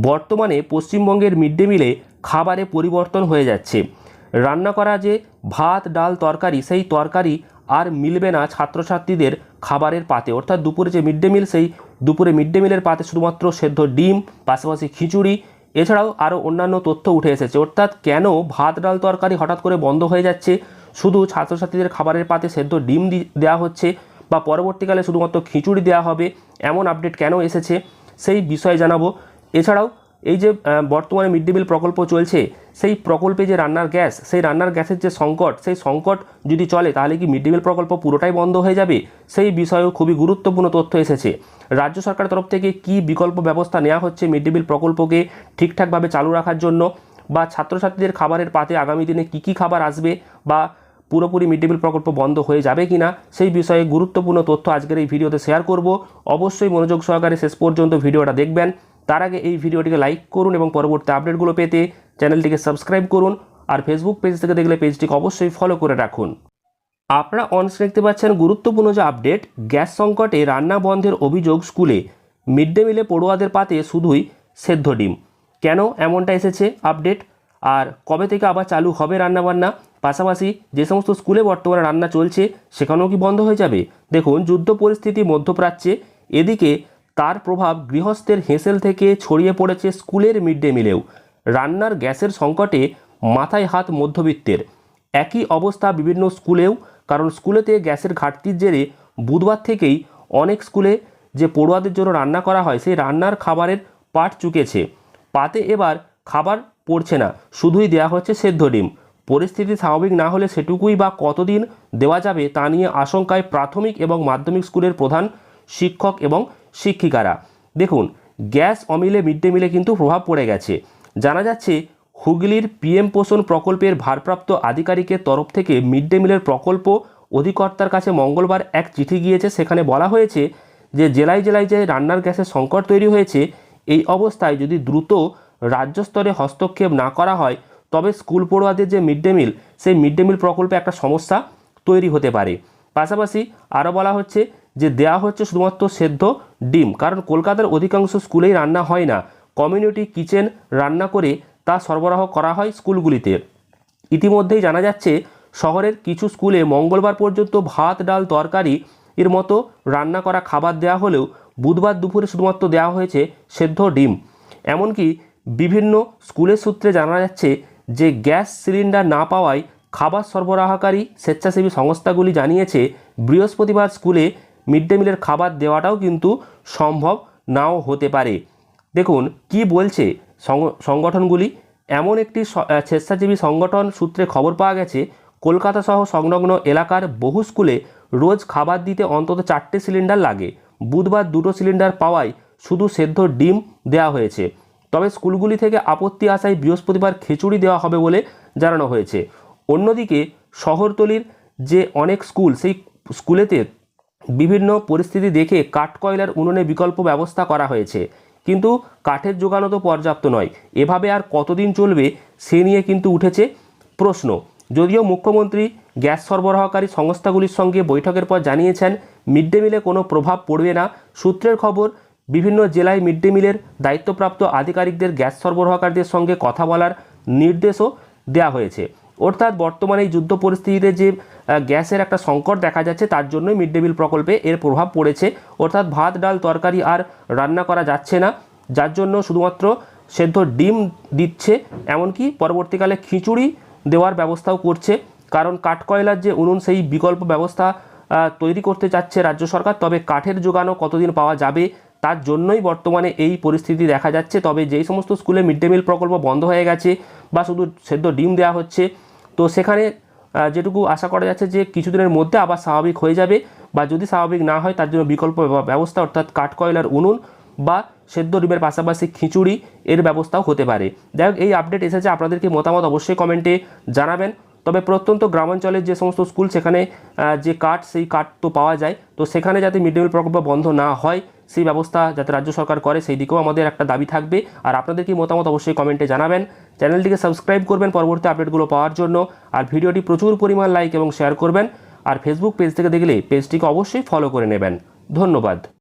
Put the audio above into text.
বর্তমানে পশ্চিমবঙ্গের mid day মিলে খাবারে পরিবর্তন হয়ে যাচ্ছে। রান্না করা যে ভাত ডাল তরকারি, সেই তরকারি আর মিলবে না ছাত্রছাত্রীদের খাবারের পাতে, অর্থাৎ দুপুরে যে মিড ডে মিল, সেই দুপুরে মিড ডে মিলের পাতে শুধুমাত্র সেদ্ধ ডিম, পাশাপাশি খিচুড়ি, এছাড়াও আরও অন্যান্য তথ্য উঠে এসেছে। অর্থাৎ কেন ভাত ডাল তরকারি হঠাৎ করে বন্ধ হয়ে যাচ্ছে, শুধু ছাত্রছাত্রীদের খাবারের পাতে সেদ্ধ ডিম দেওয়া হচ্ছে বা পরবর্তীকালে শুধুমাত্র খিচুড়ি দেওয়া হবে, এমন আপডেট কেন এসেছে সেই বিষয়ে জানাবো। এছাড়াও এই যে বর্তমানে মিড ডে মিল প্রকল্প চলছে, সেই প্রকল্পে যে রান্নার গ্যাস, সেই রান্নার গ্যাসের যে সংকট, সেই সংকট যদি চলে তাহলে কি মিড ডে মিল প্রকল্প পুরোটাই বন্ধ হয়ে যাবে, সেই বিষয়েও খুবই গুরুত্বপূর্ণ তথ্য এসেছে। রাজ্য সরকারের তরফ থেকে কি বিকল্প ব্যবস্থা নেওয়া হচ্ছে মিড ডে মিল প্রকল্পকে ঠিকঠাকভাবে চালু রাখার জন্য, বা ছাত্রছাত্রীদের খাবারের পাতে আগামী দিনে কী খাবার আসবে, বা পুরোপুরি মিড ডে মিল প্রকল্প বন্ধ হয়ে যাবে কিনা, সেই বিষয়ে গুরুত্বপূর্ণ তথ্য আজকের এই ভিডিওতে শেয়ার করব। অবশ্যই মনোযোগ সহকারে শেষ পর্যন্ত ভিডিওটা দেখবেন। তার আগে এই ভিডিওটিকে লাইক করুন এবং পরবর্তী আপডেটগুলো পেতে চ্যানেলটিকে সাবস্ক্রাইব করুন। আর ফেসবুক পেজ থেকে দেখলে পেজটিকে অবশ্যই ফলো করে রাখুন। আপনারা অনস্ক্রিন দেখতে পাচ্ছেন গুরুত্বপূর্ণ যে আপডেট, গ্যাস সংকটে রান্না বন্ধের অভিযোগ স্কুলে, মিড ডে মিলে পড়ুয়াদের পাতে শুধুই সেদ্ধ ডিম। কেন এমনটা এসেছে আপডেট, আর কবে থেকে আবার চালু হবে রান্নাবান্না, পাশাপাশি যে সমস্ত স্কুলে বর্তমানে রান্না চলছে সেখানেও কি বন্ধ হয়ে যাবে। দেখুন, যুদ্ধ পরিস্থিতি মধ্যপ্রাচ্যে, এদিকে তার প্রভাব গৃহস্থের হেঁসেল থেকে ছড়িয়ে পড়েছে স্কুলের মিড ডে মিলেও। রান্নার গ্যাসের সংকটে মাথায় হাত মধ্যবিত্তের। একই অবস্থা বিভিন্ন স্কুলেও, কারণ স্কুলেতে গ্যাসের ঘাটতির জেরে বুধবার থেকেই অনেক স্কুলে যে পড়ুয়াদের জন্য রান্না করা হয়, সেই রান্নার খাবারের পাট চুকেছে। পাতে এবার খাবার পড়ছে না, শুধুই দেওয়া হচ্ছে সেদ্ধ ডিম। পরিস্থিতি স্বাভাবিক না হলে সেটুকুই বা কতদিন দেওয়া যাবে তা নিয়ে আশঙ্কায় প্রাথমিক এবং মাধ্যমিক স্কুলের প্রধান শিক্ষক এবং শিক্ষিকারা। দেখুন, গ্যাস অমিলে মিড ডে মিলে কিন্তু প্রভাব পড়ে গেছে। জানা যাচ্ছে হুগলির পিএম পোষণ প্রকল্পের ভারপ্রাপ্ত আধিকারিকের তরফ থেকে মিড ডে মিলের প্রকল্প অধিকর্তার কাছে মঙ্গলবার এক চিঠি গিয়েছে। সেখানে বলা হয়েছে যে জেলায় জেলায় যে রান্নার গ্যাসের সংকট তৈরি হয়েছে, এই অবস্থায় যদি দ্রুত রাজ্য স্তরে হস্তক্ষেপ না করা হয় তবে স্কুল পড়ুয়াদের যে মিড ডে মিল, সেই মিড ডে মিল প্রকল্পে একটা সমস্যা তৈরি হতে পারে। পাশাপাশি আরও বলা হচ্ছে যে দেওয়া হচ্ছে শুধুমাত্র সেদ্ধ ডিম, কারণ কলকাতার অধিকাংশ স্কুলেই রান্না হয় না, কমিউনিটি কিচেন রান্না করে তা সরবরাহ করা হয় স্কুলগুলিতে। ইতিমধ্যেই জানা যাচ্ছে শহরের কিছু স্কুলে মঙ্গলবার পর্যন্ত ভাত ডাল তরকারি এর মতো রান্না করা খাবার দেওয়া হলেও বুধবার দুপুরে শুধুমাত্র দেওয়া হয়েছে সেদ্ধ ডিম। এমনকি বিভিন্ন স্কুলের সূত্রে জানা যাচ্ছে যে গ্যাস সিলিন্ডার না পাওয়ায় খাবার সরবরাহকারী স্বেচ্ছাসেবী সংস্থাগুলি জানিয়েছে বৃহস্পতিবার স্কুলে মিড ডে মিলের খাবার দেওয়াটাও কিন্তু সম্ভব নাও হতে পারে। দেখুন কি বলছে সংগঠনগুলি। এমন একটি স্বেচ্ছাসেবী সংগঠন সূত্রে খবর পাওয়া গেছে, কলকাতা সহ সংলগ্ন এলাকার বহু স্কুলে রোজ খাবার দিতে অন্তত 4টে সিলিন্ডার লাগে। বুধবার 2টো সিলিন্ডার পাওয়ায় শুধু সেদ্ধ ডিম দেওয়া হয়েছে। তবে স্কুলগুলি থেকে আপত্তি আসায় বৃহস্পতিবার খিচুড়ি দেওয়া হবে বলে জানানো হয়েছে। অন্যদিকে শহরতলির যে অনেক স্কুল, সেই স্কুলেতে বিভিন্ন পরিস্থিতি দেখে কাঠকয়লার উনুনে বিকল্প ব্যবস্থা করা হয়েছে, কিন্তু কাঠের যোগানও তো পর্যাপ্ত নয়। এভাবে আর কতদিন চলবে সে নিয়ে কিন্তু উঠেছে প্রশ্ন। যদিও মুখ্যমন্ত্রী গ্যাস সরবরাহকারী সংস্থাগুলির সঙ্গে বৈঠকের পর জানিয়েছেন মিড ডে মিলে কোনো প্রভাব পড়বে না। সূত্রের খবর, বিভিন্ন জেলায় মিড ডে মিলের দায়িত্বপ্রাপ্ত আধিকারিকদের গ্যাস সরবরাহকারীদের সঙ্গে কথা বলার নির্দেশও দেওয়া হয়েছে। অর্থাৎ বর্তমানে এই যুদ্ধ পরিস্থিতিতে যে গ্যাসের একটা সংকট দেখা যাচ্ছে, তার জন্যই মিড ডে মিল প্রকল্পে এর প্রভাব পড়েছে। অর্থাৎ ভাত ডাল তরকারি আর রান্না করা যাচ্ছে না, যার জন্য শুধুমাত্র সেদ্ধ ডিম দিচ্ছে। এমনকি পরবর্তীকালে খিচুড়ি দেওয়ার ব্যবস্থাও করছে, কারণ কাঠকয়লার যে উনুন, সেই বিকল্প ব্যবস্থা তৈরি করতে চাচ্ছে রাজ্য সরকার। তবে কাঠের যোগানও কতদিন পাওয়া যাবে তার জন্যই বর্তমানে এই পরিস্থিতি দেখা যাচ্ছে। তবে যেই সমস্ত স্কুলে মিড ডে মিল প্রকল্প বন্ধ হয়ে গেছে বা শুধু সেদ্ধ ডিম দেওয়া হচ্ছে, তো সেখানে যেটুকু আশা করা যাচ্ছে যে কিছুদিনের মধ্যে আবার স্বাভাবিক হয়ে যাবে, বা যদি স্বাভাবিক না হয় তার জন্য বিকল্প ব্যবস্থা, অর্থাৎ কাঠকয়লার উনুন বা সেদ্ধ ডিমের পাশাপাশি খিচুড়ি এর ব্যবস্থাও হতে পারে। যাই হোক, এই আপডেট এসেছে, আপনাদেরকে মতামত অবশ্যই কমেন্টে জানাবেন। তবে প্রত্যন্ত গ্রামাঞ্চলের যে সমস্ত স্কুল, সেখানে যে কাঠ, সেই কাঠ তো পাওয়া যায়, তো সেখানে যাতে মিড ডে মিল প্রকল্প বন্ধ না হয় সেই ব্যবস্থা যাতে রাজ্য সরকার করে, সেই দিকেও আমাদের একটা দাবি থাকবে। আর আপনাদের কি মতামত অবশ্যই কমেন্টে জানাবেন। চ্যানেলটিকে সাবস্ক্রাইব করবেন পরবর্তী আপডেটগুলো পাওয়ার জন্য। আর ভিডিওটি প্রচুর পরিমাণ লাইক এবং শেয়ার করবেন। আর ফেসবুক পেজ থেকে দেখলে পেজটিকে অবশ্যই ফলো করে নেবেন। ধন্যবাদ।